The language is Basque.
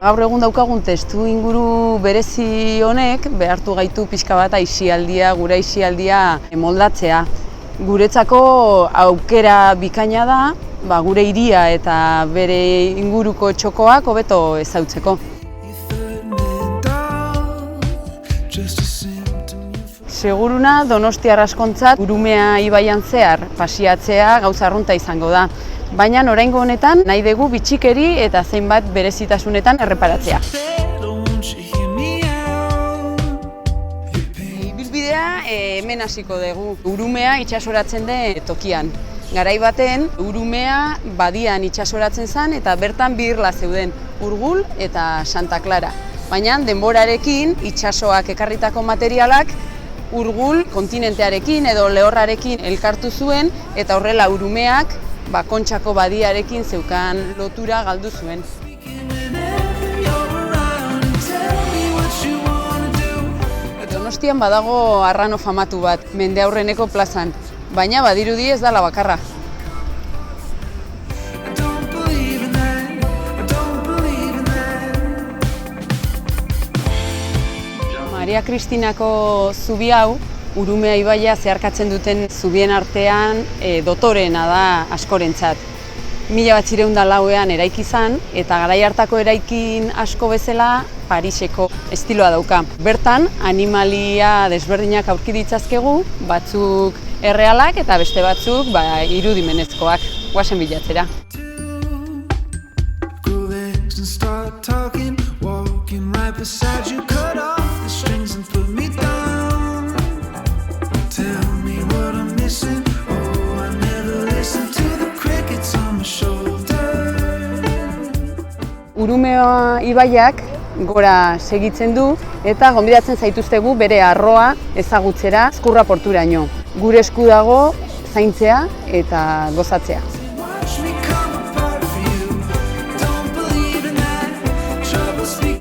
Gaur egun daukagun testu inguru berezi honek behartu gaitu pixka bat gure aisialdia moldatzea. Guretzako aukera bikaina da, gure hiria eta bere inguruko txokoak hobeto ezagutzeko. Seguruna Donostiar askontzat Urumea ibaian zehar pasiatzea gauza arrunta izango da. Baina oraingo honetan nahi dugu bitxikeri eta zeinbat berezitasunetan erreparatzea. Ibilbidea hemen hasiko dugu. Urumea itsasoratzen den tokian. Garai baten Urumea badian itsasoratzen zen eta bertan bi irla zeuden, Urgul eta Santa Clara. Baina denborarekin itsasoak ekarritako materialak Urgul kontinentearekin edo lehorrarekin elkartu zuen eta horrela Urumeak Kontxako badiarekin zeukan lotura galdu zuen. Donostian badago arrano famatu bat, Mendeaurreneko plazan, baina badirudi ez dela bakarra. Maria Kristinako zubi hau, Urumea ibaia zeharkatzen duten zubien artean dotoreena da askorentzat. 1904ean eraiki zen eta garai hartako eraikin asko bezala Pariseko estiloa dauka. Bertan animalia desberdinak aurki ditzazkegu, batzuk errealak eta beste batzuk irudimenezkoak. Goazen bilatzera. Urumea ibaiak gora segitzen du eta gonbidatzen zaituztegu bere arroa ezagutzera Ezkurra porturaino. Gure esku dago zaintzea eta gozatzea.